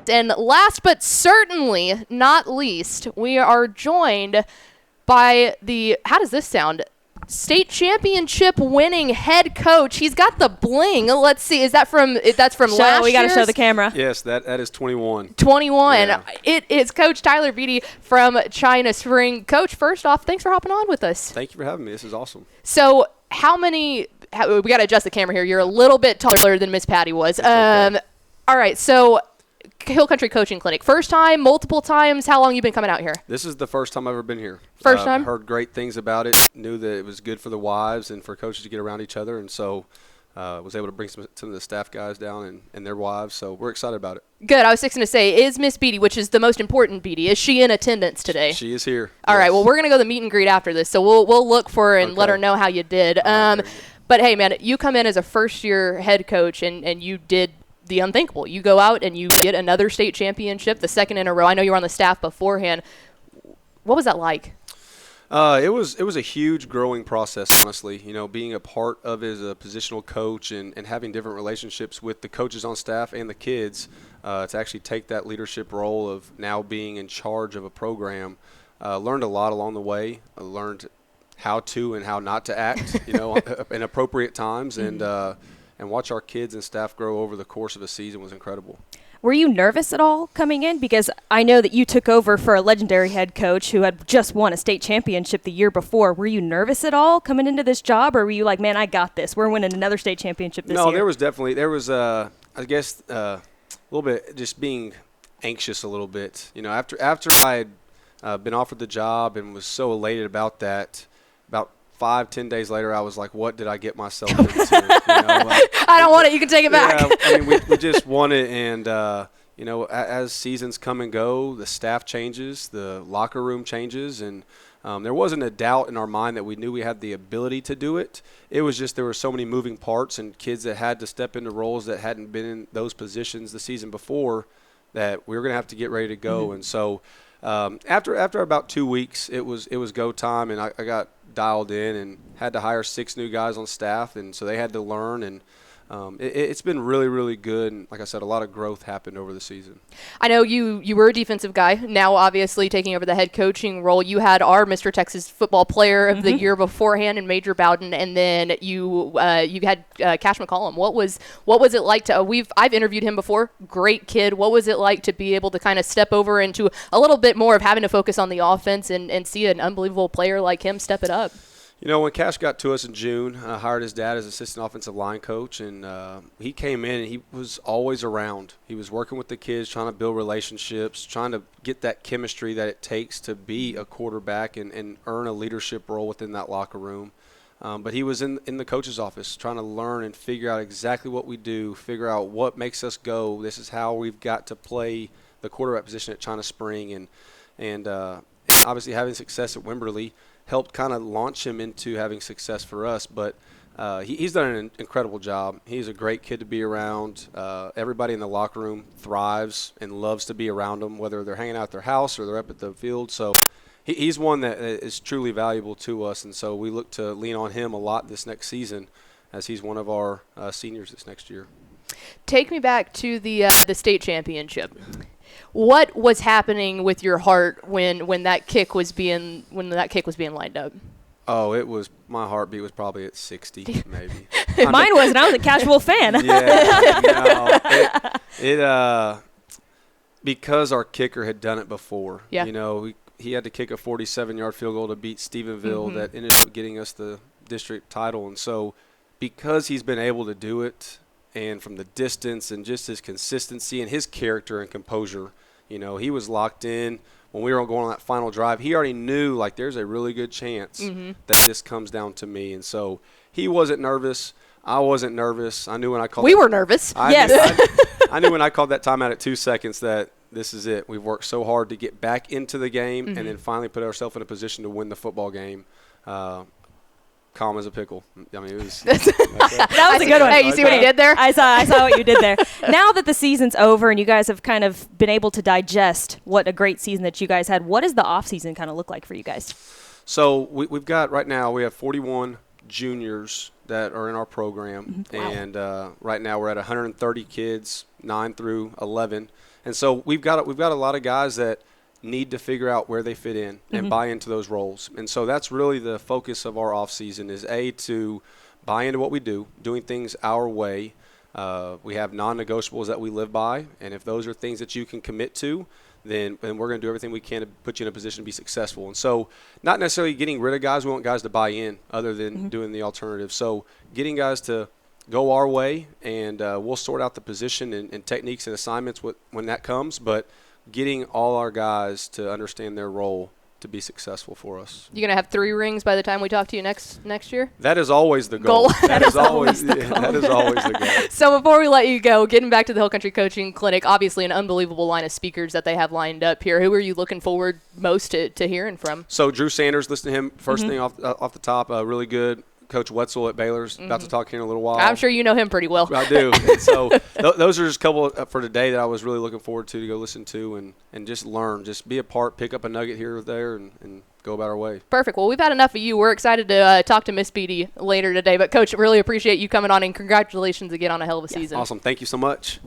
And last but certainly not least, we are joined by the, how does this sound? State championship winning head coach. He's got the bling. Let's see. That's from last year? We got to show the camera. Yes, that is 21. 21. Yeah. It is Coach Tyler Beatty from China Spring. Coach, first off, thanks for hopping on with us. Thank you for having me. This is awesome. So we got to adjust the camera here. You're a little bit taller than Miss Patty was. Okay. All right. So Hill Country Coaching Clinic. First time, multiple times. How long you been coming out here? This is the first time I've ever been here. First time? Heard great things about it. Knew that it was good for the wives and for coaches to get around each other. And so was able to bring some of the staff guys down and their wives. So we're excited about it. Good. I was fixing to say, is Miss Beatty, which is the most important Beatty, is she in attendance today? She is here. All right. Yes. Well, we're going to go to the meet and greet after this. So we'll look for her and let her know how you did. But, hey, man, you come in as a first-year head coach, and you did the unthinkable. You go out and you get another state championship, the second in a row. I know you were on the staff beforehand. What was that like? It was a huge growing process, honestly. You know, being a part of it as a positional coach and having different relationships with the coaches on staff and the kids to actually take that leadership role of now being in charge of a program. Learned a lot along the way. I learned how to and how not to act, you know, in appropriate times. And watch our kids and staff grow over the course of a season was incredible. Were you nervous at all coming in? Because I know that you took over for a legendary head coach who had just won a state championship the year before. Were you nervous at all coming into this job, or were you like, man, I got this. We're winning another state championship this year? No, there was I guess, a little bit just being anxious a little bit. You know, after I had been offered the job and was so elated about that, about 5-10 days later, I was like, what did I get myself into? You know, I don't want it. You can take it back. Yeah, I mean, we just won it. And, you know, as seasons come and go, the staff changes, the locker room changes. And there wasn't a doubt in our mind that we knew we had the ability to do it. It was just there were so many moving parts and kids that had to step into roles that hadn't been in those positions the season before that we were going to have to get ready to go. Mm-hmm. And so after about 2 weeks, it was go time, and I got dialed in and had to hire 6 new guys on staff, and so they had to learn, and it's been really, really good. And like I said, a lot of growth happened over the season. I know you were a defensive guy. Now, obviously, taking over the head coaching role, you had our Mr. Texas Football Player of the Year beforehand in Major Bowden, and then you had Cash McCollum. What was it like to? I've interviewed him before. Great kid. What was it like to be able to kind of step over into a little bit more of having to focus on the offense and see an unbelievable player like him step it up? You know, when Cash got to us in June, I hired his dad as assistant offensive line coach, and he came in and he was always around. He was working with the kids, trying to build relationships, trying to get that chemistry that it takes to be a quarterback and earn a leadership role within that locker room. But he was in the coach's office trying to learn and figure out exactly what we do, figure out what makes us go. This is how we've got to play the quarterback position at China Spring, and obviously having success at Wimberley helped kind of launch him into having success for us. But he's done an incredible job. He's a great kid to be around. Everybody in the locker room thrives and loves to be around him, whether they're hanging out at their house or they're up at the field. So he's one that is truly valuable to us, and so we look to lean on him a lot this next season as he's one of our seniors this next year. Take me back to the state championship. What was happening with your heart when that kick was being lined up? Oh, it was, my heartbeat was probably at 60, maybe. Mine was, and I was a casual fan. Yeah, because our kicker had done it before. Yeah. You know, he had to kick a 47-yard field goal to beat Stephenville that ended up getting us the district title. And so because he's been able to do it, and from the distance and just his consistency and his character and composure, you know, he was locked in. When we were going on that final drive, he already knew, like, there's a really good chance that this comes down to me. And so he wasn't nervous. I wasn't nervous. I knew when I called We were nervous. I knew when I called that timeout at 2 seconds that this is it. We've worked so hard to get back into the game and then finally put ourselves in a position to win the football game. Calm as a pickle. I mean, it was. That was a good one. Hey, you see what he did there? I saw what you did there. Now that the season's over and you guys have kind of been able to digest what a great season that you guys had, what does the off season kind of look like for you guys? So we've got right now we have 41 juniors that are in our program. Wow. And right now we're at 130 kids, 9 through 11. And so we've got a lot of guys that need to figure out where they fit in and buy into those roles. And so that's really the focus of our off season is to buy into what we do, doing things our way. We have non-negotiables that we live by, and if those are things that you can commit to, then we're going to do everything we can to put you in a position to be successful. And so not necessarily getting rid of guys. We want guys to buy in other than doing the alternative. So getting guys to go our way, and we'll sort out the position and techniques and assignments when that comes, but getting all our guys to understand their role to be successful for us. You gonna have 3 rings by the time we talk to you next year? That is always the goal. That is always the goal. So before we let you go, getting back to the Hill Country Coaching Clinic, obviously an unbelievable line of speakers that they have lined up here. Who are you looking forward most to hearing from? So Drew Sanders, listen to him first thing off the top, really good. Coach Wetzel at Baylor's about to talk here in a little while. I'm sure you know him pretty well. I do. And so those are just a couple for today that I was really looking forward to go listen to and just learn, just be a part, pick up a nugget here or there, and go about our way. Perfect. Well, we've had enough of you. We're excited to talk to Miss Beatty later today. But, Coach, really appreciate you coming on, and congratulations again on a hell of a season. Awesome. Thank you so much.